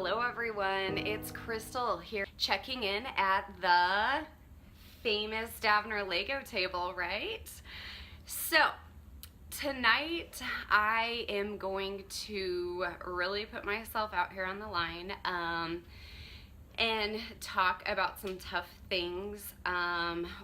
Hello everyone, it's Crystal here checking in at the famous Davner Lego table, right? So tonight I am going to really put myself out here on the line and talk about some tough things.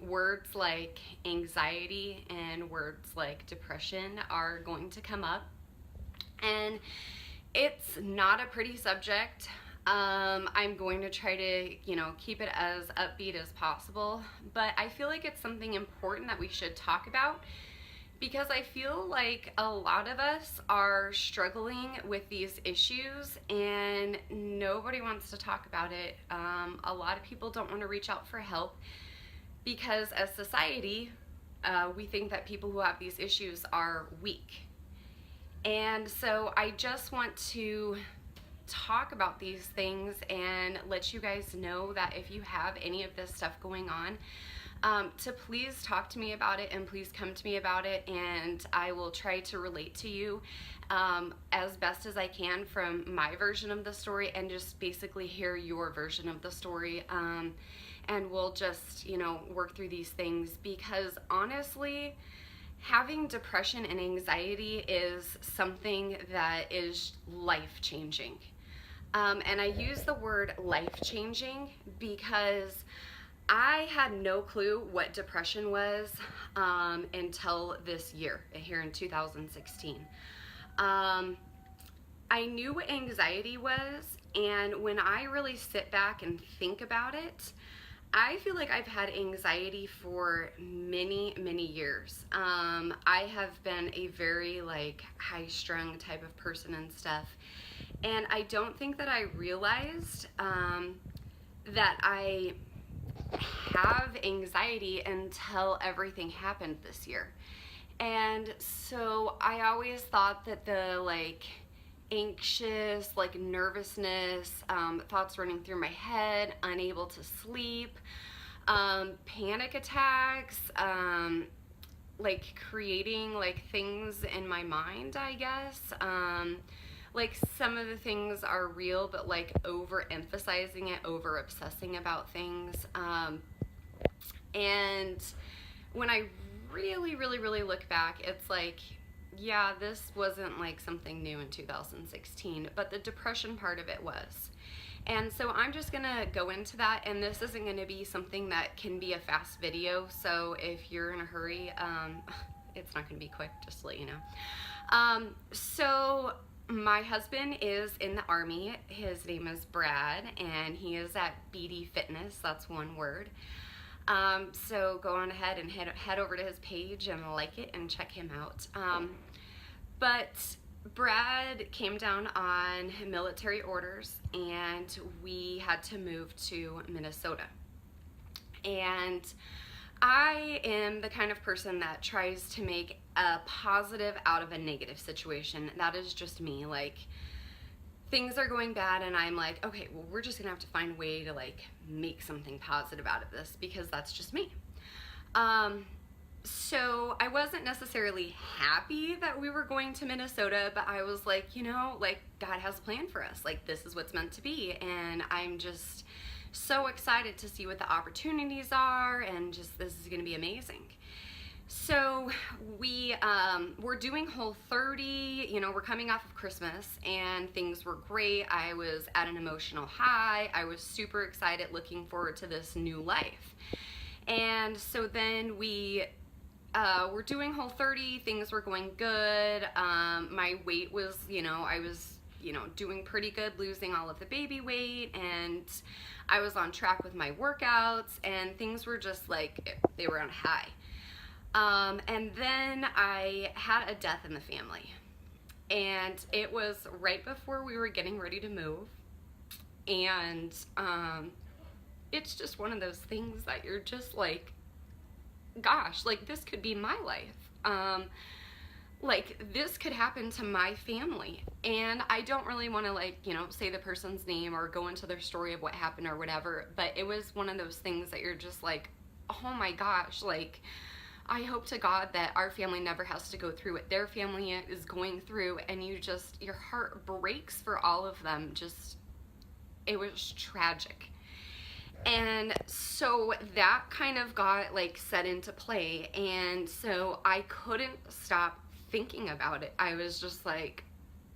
Words like anxiety and words like depression are going to come up, and it's not a pretty subject. I'm going to try to, keep it as upbeat as possible, but I feel like it's something important that we should talk about because I feel like a lot of us are struggling with these issues and nobody wants to talk about it. A lot of people don't want to reach out for help because as society, we think that people who have these issues are weak. And so I just want to talk about these things and let you guys know that if you have any of this stuff going on, to please talk to me about it and please come to me about it, and I will try to relate to you as best as I can from my version of the story and just basically hear your version of the story. And we'll just, work through these things because honestly, having depression and anxiety is something that is life-changing. And I use the word life-changing because I had no clue what depression was until this year, here in 2016. I knew what anxiety was, and when I really sit back and think about it, I feel like I've had anxiety for many, many years. I have been a very high-strung type of person and stuff, and I don't think that I realized that I have anxiety until everything happened this year. And so I always thought that the anxious, nervousness, thoughts running through my head, unable to sleep, panic attacks, creating things in my mind, I guess. Some of the things are real, but overemphasizing it, over obsessing about things. And when I really, really, really look back, it's yeah, this wasn't something new in 2016, but the depression part of it was. And so I'm just gonna go into that, and this isn't gonna be something that can be a fast video, so if you're in a hurry, it's not gonna be quick, just to let you know. So my husband is in the Army. His name is Brad, and he is at BD Fitness. That's one word. So go on ahead and head over to his page and like it and check him out. But Brad came down on military orders, and we had to move to Minnesota. And I am the kind of person that tries to make a positive out of a negative situation. That is just me. Things are going bad, and I'm okay, well, we're just gonna have to find a way to make something positive out of this because that's just me. So I wasn't necessarily happy that we were going to Minnesota, but I was God has a plan for us. This is what's meant to be, and I'm just so excited to see what the opportunities are, and just this is gonna be amazing. So we're doing Whole30, we're coming off of Christmas, and things were great. I was at an emotional high. I was super excited, looking forward to this new life. And so then we were doing Whole30, things were going good. My weight was, I was, doing pretty good, losing all of the baby weight, and I was on track with my workouts, and things were just they were on a high. And then I had a death in the family, and it was right before we were getting ready to move, and it's just one of those things that you're just gosh, this could be my life. This could happen to my family, and I don't really want to say the person's name or go into their story of what happened or whatever, but it was one of those things that you're just oh my gosh, I hope to God that our family never has to go through what their family is going through, and your heart breaks for all of them, just It was tragic. And so that kind of got like set into play. And so I couldn't stop thinking about it. I was just like,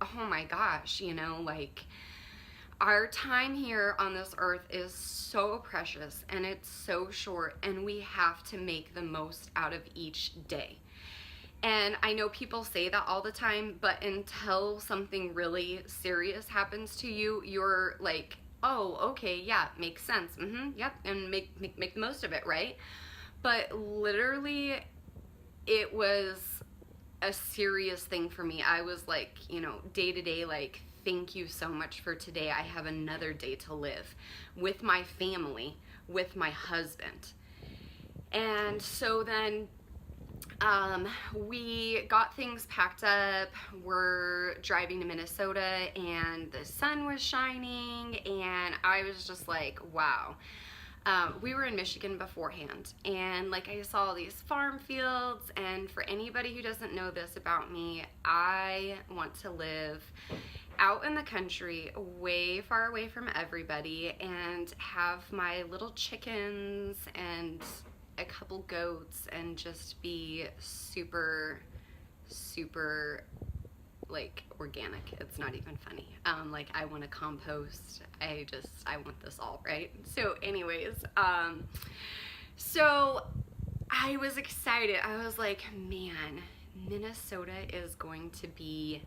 oh my gosh, you know, like our time here on this earth is so precious and it's so short, and we have to make the most out of each day. And I know people say that all the time, but until something really serious happens to you, you're like, oh, okay, yeah, makes sense. Yep, and make the most of it, right? But literally, it was a serious thing for me. I was like, you know, day to day, like, thank you so much for today. I have another day to live with my family, with my husband. And so then we got things packed up. We're driving to Minnesota and the sun was shining, and I was just like, wow. We were in Michigan beforehand, and like I saw these farm fields, and for anybody who doesn't know this about me, I want to live out in the country, way far away from everybody, and have my little chickens and a couple goats and just be super, super like organic. It's not even funny. Like I want to compost. I want this all, right? So anyways, so I was excited. I was like, man, Minnesota is going to be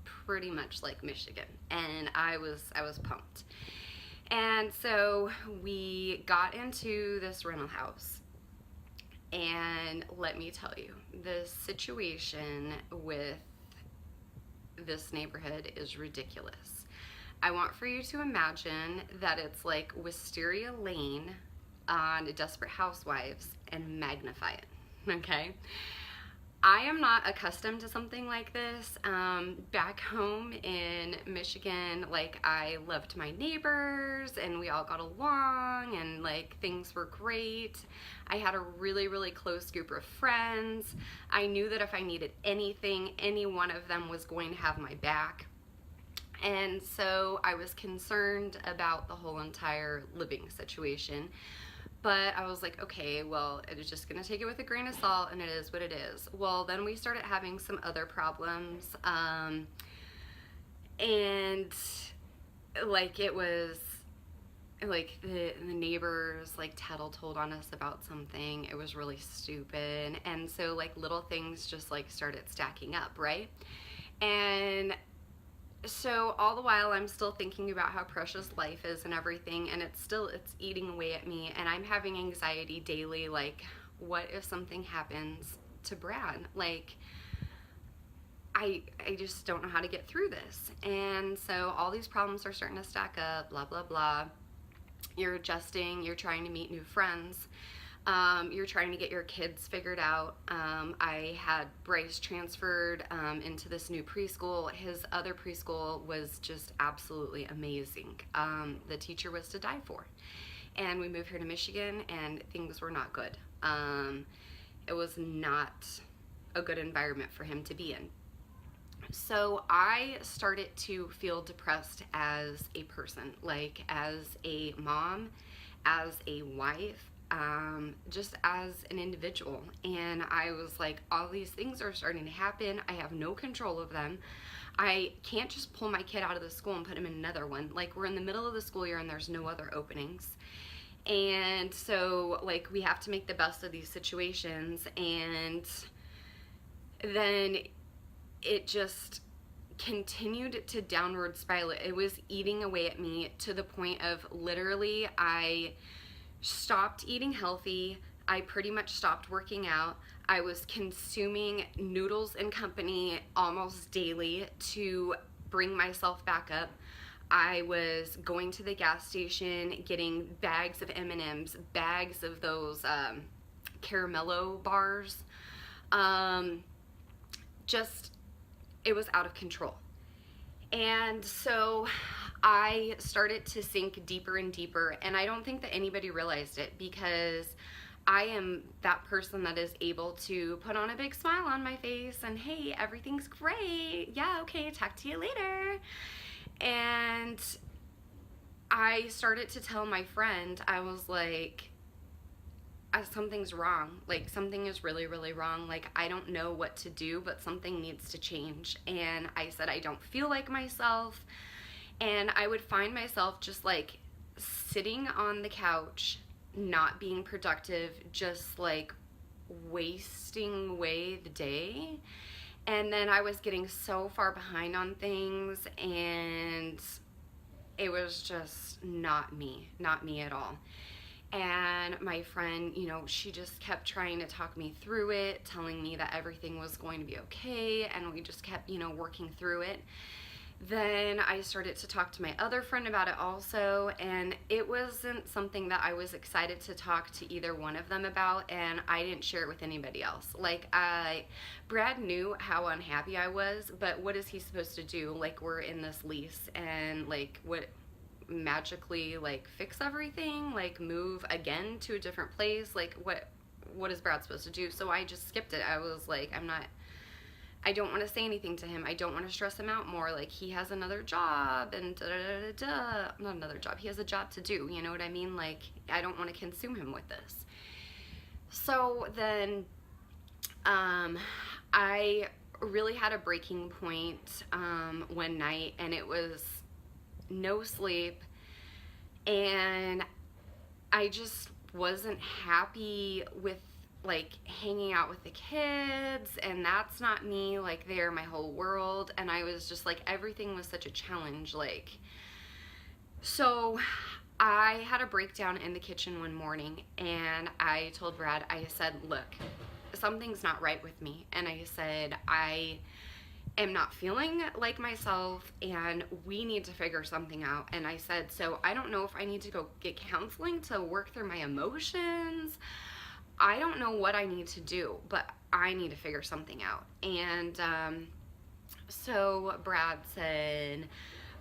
pretty much like Michigan. And I was pumped. And so we got into this rental house. And let me tell you, the situation with this neighborhood is ridiculous. I want for you to imagine that it's like Wisteria Lane on Desperate Housewives and magnify it, okay? I am not accustomed to something like this. Back home in Michigan, like I loved my neighbors and we all got along and like things were great. I had a really, really close group of friends. I knew that if I needed anything, any one of them was going to have my back. And so I was concerned about the whole entire living situation. But I was like, okay, well, it is just going to take it with a grain of salt, and it is what it is. Well, then we started having some other problems, and like it was like the neighbors like told on us about something. It was really stupid, and so like little things just like started stacking up, right? And so all the while I'm still thinking about how precious life is and everything, and it's eating away at me, and I'm having anxiety daily, like what if something happens to Brad? Like I just don't know how to get through this. And so all these problems are starting to stack up, blah blah blah. You're adjusting, you're trying to meet new friends. You're trying to get your kids figured out. I had Bryce transferred into this new preschool. His other preschool was just absolutely amazing. The teacher was to die for. And we moved here to Michigan, and things were not good. It was not a good environment for him to be in. So I started to feel depressed as a person, like as a mom, as a wife, just as an individual. And I was like, all these things are starting to happen. I have no control of them. I can't just pull my kid out of the school and put him in another one. Like we're in the middle of the school year and there's no other openings. And so like we have to make the best of these situations. And then it just continued to downward spiral. It was eating away at me to the point of literally I stopped eating healthy. I pretty much stopped working out. I was consuming Noodles and Company almost daily to bring myself back up. I was going to the gas station, getting bags of M&Ms, bags of those Caramello bars. It was out of control. And so I started to sink deeper and deeper, and I don't think that anybody realized it, because I am that person that is able to put on a big smile on my face and, hey, everything's great. Yeah, okay, talk to you later. And I started to tell my friend, I was like, something's wrong. Like, something is really, really wrong. Like, I don't know what to do, but something needs to change. And I said, I don't feel like myself. And I would find myself just like sitting on the couch, not being productive, just like wasting away the day. And then I was getting so far behind on things, and it was just not me at all. And my friend, she just kept trying to talk me through it, telling me that everything was going to be okay, and we just kept, working through it. Then I started to talk to my other friend about it also, and it wasn't something that I was excited to talk to either one of them about, and I didn't share it with anybody else. Like, Brad knew how unhappy I was, but what is he supposed to do? Like, we're in this lease, and like, what, magically like fix everything, like move again to a different place? Like, what is Brad supposed to do? So I just skipped it. I was like, I don't want to say anything to him. I don't want to stress him out more. Like, he has another job and not another job. He has a job to do. You know what I mean? Like, I don't want to consume him with this. So then, I really had a breaking point one night, and it was no sleep, and I just wasn't happy with like hanging out with the kids, and that's not me. Like, they're my whole world, and I was just like, everything was such a challenge. Like, so I had a breakdown in the kitchen one morning, and I told Brad, I said, look, something's not right with me. And I said, I am not feeling like myself, and we need to figure something out. And I said, so I don't know if I need to go get counseling to work through my emotions. I don't know what I need to do, but I need to figure something out. And so Brad said,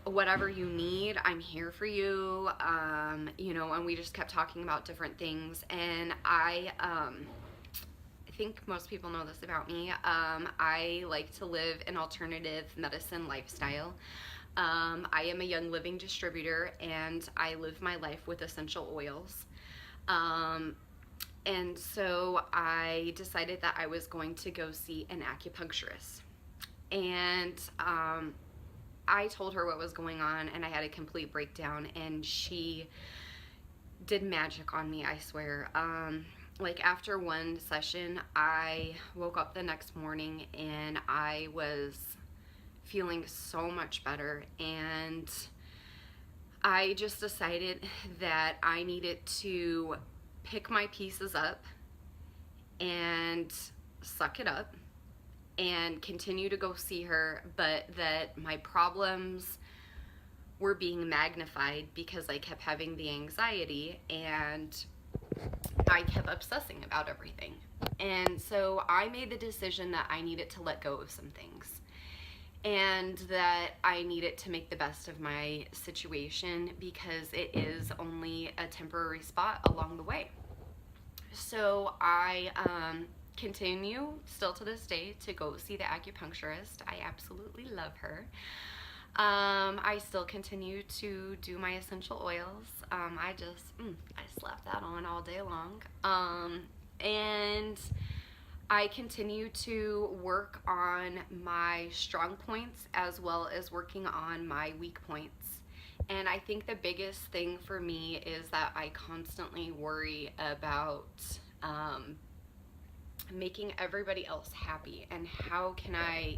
whatever you need, I'm here for you. And we just kept talking about different things. And I think most people know this about me. I like to live an alternative medicine lifestyle. I am a Young Living distributor, and I live my life with essential oils. And so I decided that I was going to go see an acupuncturist. And I told her what was going on, and I had a complete breakdown, and she did magic on me, I swear. Like, after one session, I woke up the next morning, and I was feeling so much better, and I just decided that I needed to pick my pieces up and suck it up and continue to go see her, but that my problems were being magnified because I kept having the anxiety, and I kept obsessing about everything. And so I made the decision that I needed to let go of some things, and that I needed to make the best of my situation, because it is only a temporary spot along the way. So I continue still to this day to go see the acupuncturist. I absolutely love her. I still continue to do my essential oils. I slap that on all day long. And I continue to work on my strong points as well as working on my weak points. And I think the biggest thing for me is that I constantly worry about making everybody else happy, and how can I,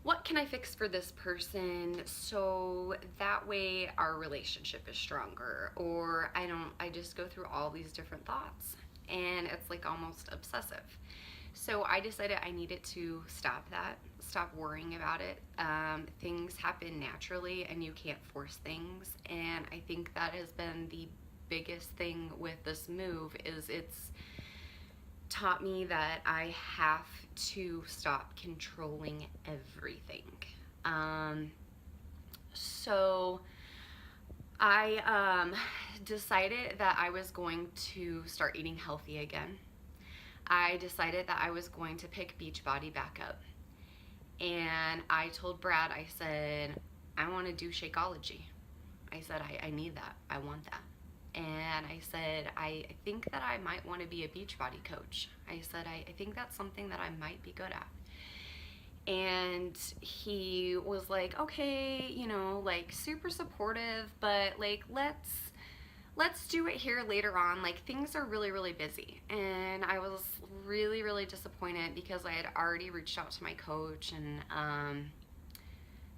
what can I fix for this person so that way our relationship is stronger? Or I just go through all these different thoughts, and it's like almost obsessive. So I decided I needed to stop worrying about it. Things happen naturally, and you can't force things. And I think that has been the biggest thing with this move, is it's taught me that I have to stop controlling everything. So I decided that I was going to start eating healthy again. I decided that I was going to pick Beachbody back up. And I told Brad, I said, I want to do Shakeology. I said, I need that. I want that. And I said, I think that I might want to be a Beachbody coach. I said, I think that's something that I might be good at. And he was like, okay, you know, like super supportive, but like let's do it here later on. Like things are really, really busy. And I was really, really disappointed because I had already reached out to my coach, and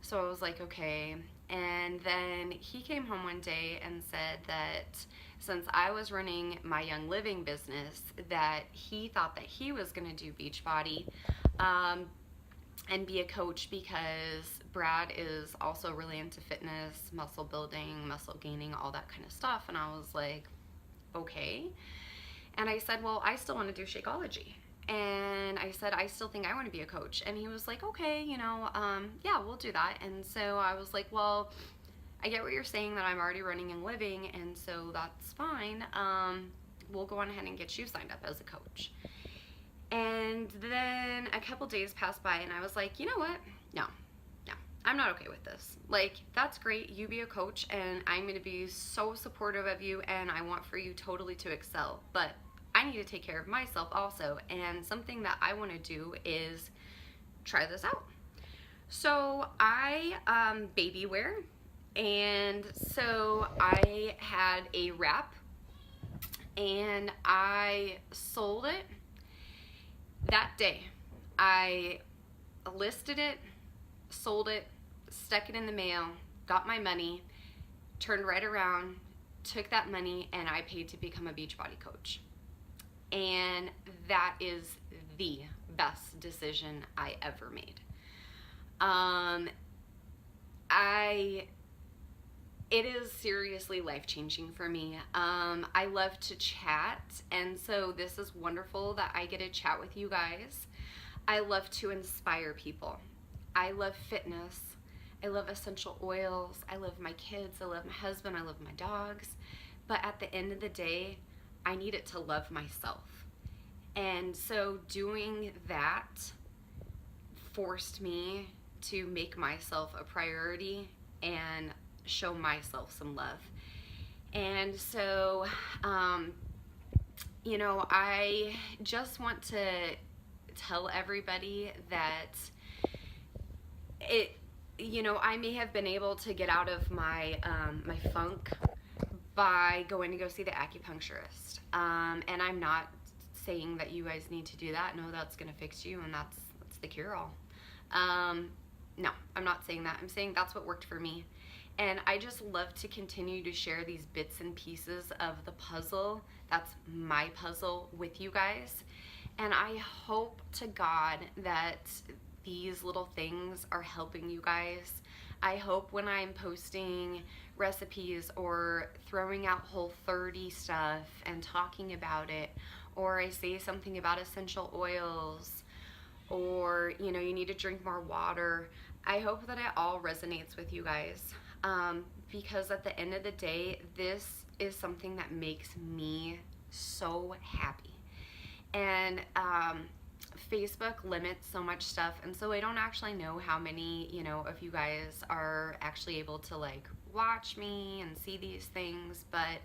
so I was like, okay. And then he came home one day and said that since I was running my Young Living business, that he thought that he was going to do Beachbody and be a coach, because Brad is also really into fitness, muscle building, muscle gaining, all that kind of stuff. And I was like, okay. And I said, well, I still want to do Shakeology. And I said, I still think I want to be a coach. And he was like, okay, you know, yeah, we'll do that. And so I was like, well, I get what you're saying, that I'm already running Young Living, and so that's fine. We'll go on ahead and get you signed up as a coach. And then a couple days passed by, and I was like, you know what? No, I'm not okay with this. Like, that's great. You be a coach, and I'm going to be so supportive of you, and I want for you totally to excel. But I need to take care of myself also, and something that I want to do is try this out. So I baby wear, and so I had a wrap, and I sold it that day. I listed it, sold it, stuck it in the mail, got my money, turned right around, took that money, and I paid to become a Beachbody coach. And that is the best decision I ever made. It is seriously life-changing for me. I love to chat, and so this is wonderful that I get to chat with you guys. I love to inspire people. I love fitness. I love essential oils. I love my kids. I love my husband. I love my dogs. But at the end of the day, I needed to love myself. And so doing that forced me to make myself a priority and show myself some love. And so, you know, I just want to tell everybody that I may have been able to get out of my my funk by going to go see the acupuncturist. And I'm not saying that you guys need to do that. No, that's going to fix you, and that's the cure-all. No, I'm not saying that. I'm saying that's what worked for me. And I just love to continue to share these bits and pieces of the puzzle. That's my puzzle with you guys. And I hope to God that these little things are helping you guys. I hope when I'm posting recipes or throwing out Whole30 stuff and talking about it, or I say something about essential oils, or, you know, you need to drink more water, I hope that it all resonates with you guys. Because at the end of the day, this is something that makes me so happy. And Facebook limits so much stuff, and so I don't actually know how many, you know, of you guys are actually able to like watch me and see these things, but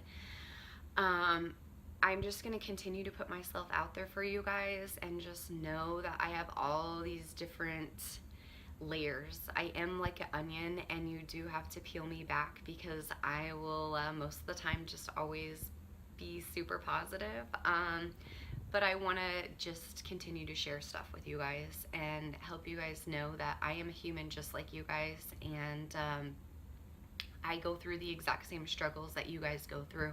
I'm just going to continue to put myself out there for you guys, and just know that I have all these different layers. I am like an onion, and you do have to peel me back, because I will most of the time just always be super positive. But I want to just continue to share stuff with you guys and help you guys know that I am a human just like you guys, and I go through the exact same struggles that you guys go through.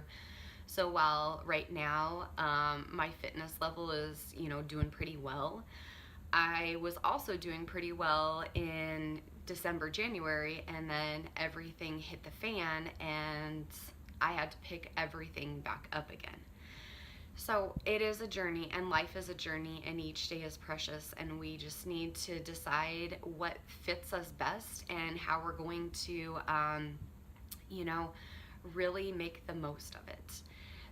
So while right now my fitness level is, you know, doing pretty well, I was also doing pretty well in December, January, and then everything hit the fan, and I had to pick everything back up again. So it is a journey, and life is a journey, and each day is precious, and we just need to decide what fits us best and how we're going to, you know, really make the most of it.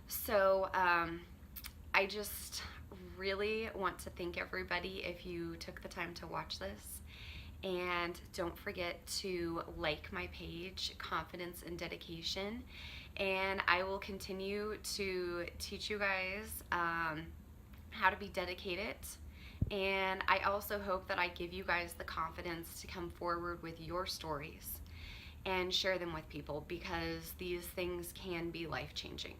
So I just really want to thank everybody if you took the time to watch this. And don't forget to like my page, Confidence and Dedication. And I will continue to teach you guys how to be dedicated. And I also hope that I give you guys the confidence to come forward with your stories and share them with people, because these things can be life-changing.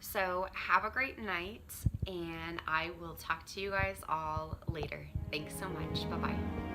So have a great night, and I will talk to you guys all later. Thanks so much. Bye-bye.